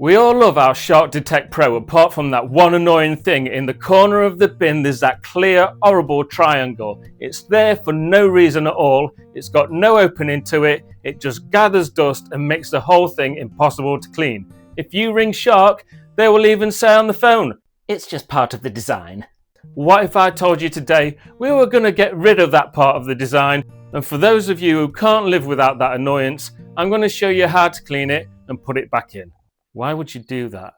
We all love our Shark Detect Pro, apart from that one annoying thing. In the corner of the bin there's that clear, horrible triangle. It's there for no reason at all. It's got no opening to it. It just gathers dust and makes the whole thing impossible to clean. If you ring Shark, they will even say on the phone, "It's just part of the design." What if I told you today we were going to get rid of that part of the design? And for those of you who can't live without that annoyance, I'm going to show you how to clean it and put it back in. Why would you do that?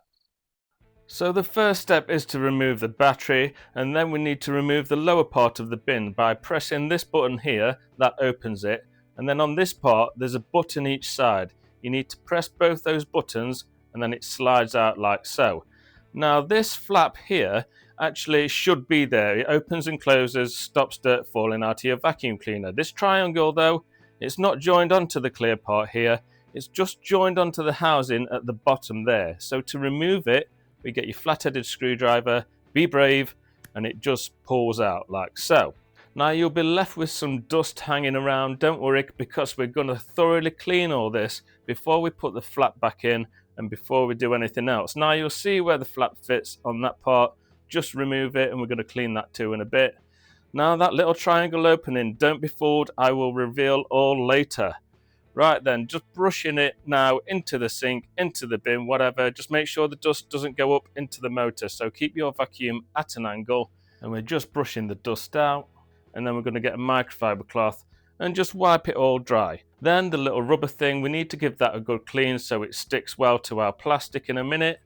So the first step is to remove the battery, and then we need to remove the lower part of the bin by pressing this button here that opens it, and then on this part there's a button each side. You need to press both those buttons and then it slides out like so. Now this flap here actually should be there. It opens and closes, stops dirt falling out of your vacuum cleaner. This triangle though, it's not joined onto the clear part here. It's just joined onto the housing at the bottom there. So to remove it, we get your flat-headed screwdriver, be brave, and it just pulls out like so. Now you'll be left with some dust hanging around. Don't worry, because we're going to thoroughly clean all this before we put the flap back in and before we do anything else. Now you'll see where the flap fits on that part. Just remove it and we're going to clean that too in a bit. Now that little triangle opening, don't be fooled, I will reveal all later. Right then, just brushing it now into the sink, into the bin, whatever. Just make sure the dust doesn't go up into the motor. So keep your vacuum at an angle, and we're just brushing the dust out. And then we're going to get a microfiber cloth and just wipe it all dry. Then the little rubber thing, we need to give that a good clean so it sticks well to our plastic in a minute.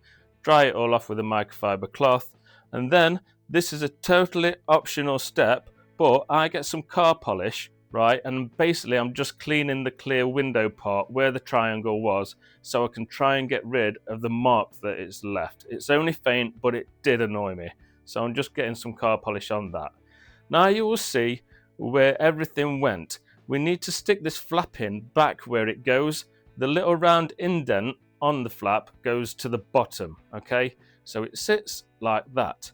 Dry it all off with a microfiber cloth. And then this is a totally optional step, but I get some car polish. Right, and basically I'm just cleaning the clear window part where the triangle was so I can try and get rid of the mark that it's left. It's only faint, but it did annoy me. So I'm just getting some car polish on that. Now you will see where everything went. We need to stick this flap in back where it goes. The little round indent on the flap goes to the bottom, okay? So it sits like that.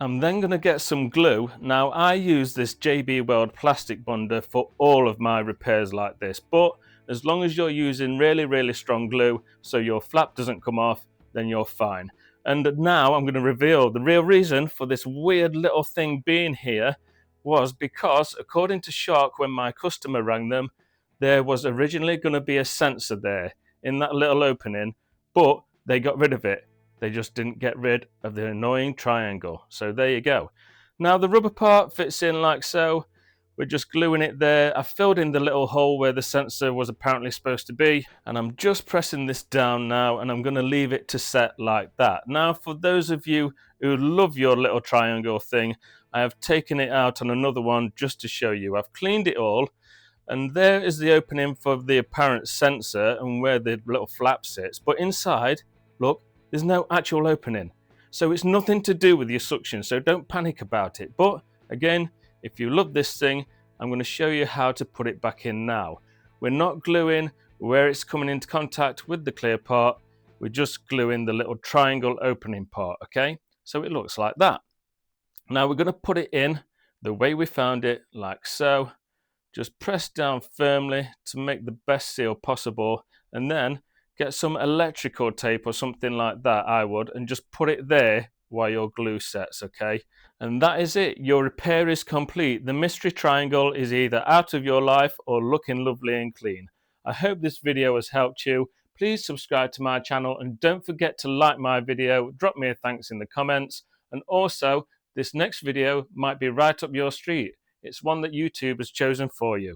I'm then going to get some glue. Now I use this JB Weld plastic bonder for all of my repairs like this, but as long as you're using really strong glue so your flap doesn't come off, then you're fine. And now I'm going to reveal the real reason for this weird little thing being here was because according to Shark, when my customer rang them, there was originally going to be a sensor there in that little opening, but they got rid of it. They just didn't get rid of the annoying triangle. So there you go. Now the rubber part fits in like so. We're just gluing it there. I filled in the little hole where the sensor was apparently supposed to be. And I'm just pressing this down now and I'm going to leave it to set like that. Now for those of you who love your little triangle thing, I have taken it out on another one just to show you. I've cleaned it all. And there is the opening for the apparent sensor and where the little flap sits. But inside, look, there's no actual opening. So it's nothing to do with your suction, so don't panic about it. But again, if you love this thing, I'm going to show you how to put it back in now. We're not gluing where it's coming into contact with the clear part. We're just gluing the little triangle opening part, okay? So it looks like that. Now we're going to put it in the way we found it, like so. Just press down firmly to make the best seal possible, and then get some electrical tape or something like that, I would, and just put it there while your glue sets, okay? And that is it. Your repair is complete. The mystery triangle is either out of your life or looking lovely and clean. I hope this video has helped you. Please subscribe to my channel and don't forget to like my video. Drop me a thanks in the comments. And also, this next video might be right up your street. It's one that YouTube has chosen for you.